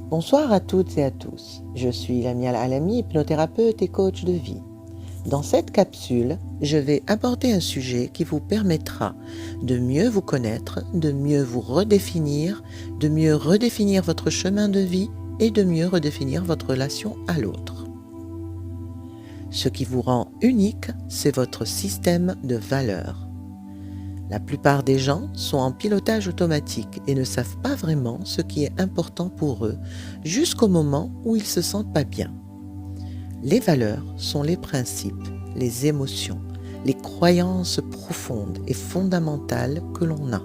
Bonsoir à toutes et à tous. Je suis Lamia Alami, hypnothérapeute et coach de vie. Dans cette capsule, je vais aborder un sujet qui vous permettra de mieux vous connaître, de mieux vous redéfinir, de mieux redéfinir votre chemin de vie et de mieux redéfinir votre relation à l'autre. Ce qui vous rend unique, c'est votre système de valeurs. La plupart des gens sont en pilotage automatique et ne savent pas vraiment ce qui est important pour eux jusqu'au moment où ils se sentent pas bien. Les valeurs sont les principes, les émotions, les croyances profondes et fondamentales que l'on a.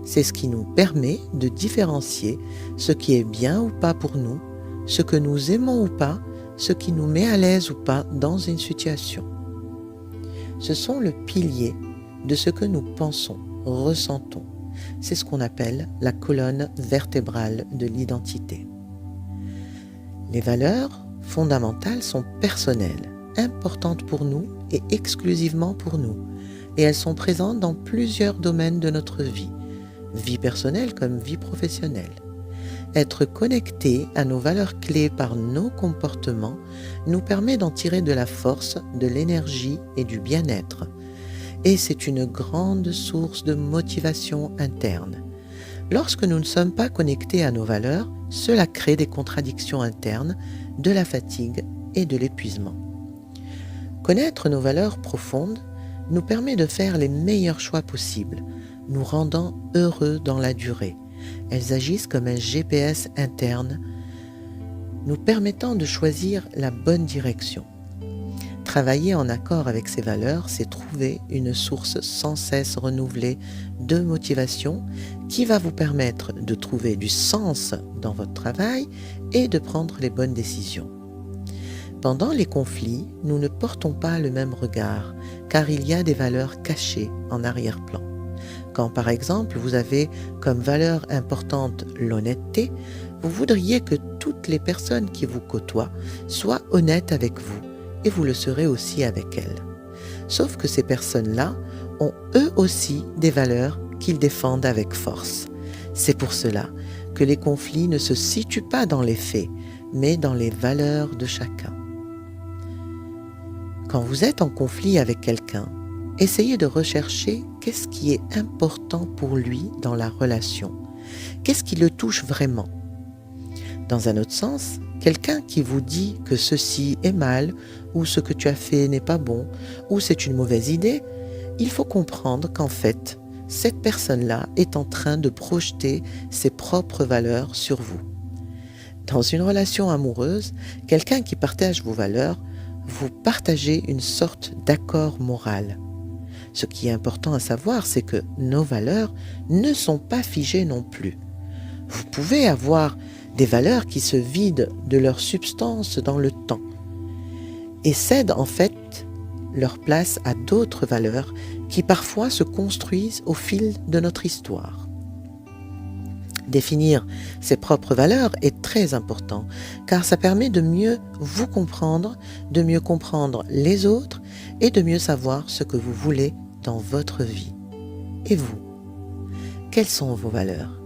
C'est ce qui nous permet de différencier ce qui est bien ou pas pour nous, ce que nous aimons ou pas, ce qui nous met à l'aise ou pas dans une situation. Ce sont le pilier de ce que nous pensons, ressentons. C'est ce qu'on appelle la colonne vertébrale de l'identité. Les valeurs fondamentales sont personnelles, importantes pour nous et exclusivement pour nous. Et elles sont présentes dans plusieurs domaines de notre vie, vie personnelle comme vie professionnelle. Être connecté à nos valeurs clés par nos comportements nous permet d'en tirer de la force, de l'énergie et du bien-être. Et c'est une grande source de motivation interne. Lorsque nous ne sommes pas connectés à nos valeurs, cela crée des contradictions internes, de la fatigue et de l'épuisement. Connaître nos valeurs profondes nous permet de faire les meilleurs choix possibles, nous rendant heureux dans la durée. Elles agissent comme un GPS interne, nous permettant de choisir la bonne direction. Travailler en accord avec ces valeurs, c'est trouver une source sans cesse renouvelée de motivation qui va vous permettre de trouver du sens dans votre travail et de prendre les bonnes décisions. Pendant les conflits, nous ne portons pas le même regard, car il y a des valeurs cachées en arrière-plan. Quand par exemple vous avez comme valeur importante l'honnêteté, vous voudriez que toutes les personnes qui vous côtoient soient honnêtes avec vous. Et vous le serez aussi avec elles. Sauf que ces personnes-là ont eux aussi des valeurs qu'ils défendent avec force. C'est pour cela que les conflits ne se situent pas dans les faits, mais dans les valeurs de chacun. Quand vous êtes en conflit avec quelqu'un, essayez de rechercher qu'est-ce qui est important pour lui dans la relation. Qu'est-ce qui le touche vraiment? Dans un autre sens, quelqu'un qui vous dit que ceci est mal, ou ce que tu as fait n'est pas bon, ou c'est une mauvaise idée, il faut comprendre qu'en fait, cette personne-là est en train de projeter ses propres valeurs sur vous. Dans une relation amoureuse, quelqu'un qui partage vos valeurs, vous partagez une sorte d'accord moral. Ce qui est important à savoir, c'est que nos valeurs ne sont pas figées non plus. Vous pouvez avoir des valeurs qui se vident de leur substance dans le temps et cèdent en fait leur place à d'autres valeurs qui parfois se construisent au fil de notre histoire. Définir ses propres valeurs est très important car ça permet de mieux vous comprendre, de mieux comprendre les autres et de mieux savoir ce que vous voulez dans votre vie. Et vous, quelles sont vos valeurs ?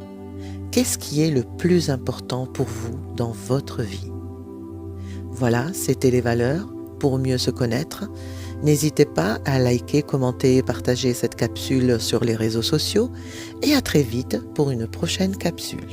Qu'est-ce qui est le plus important pour vous dans votre vie? Voilà, c'était les valeurs pour mieux se connaître. N'hésitez pas à liker, commenter et partager cette capsule sur les réseaux sociaux et à très vite pour une prochaine capsule.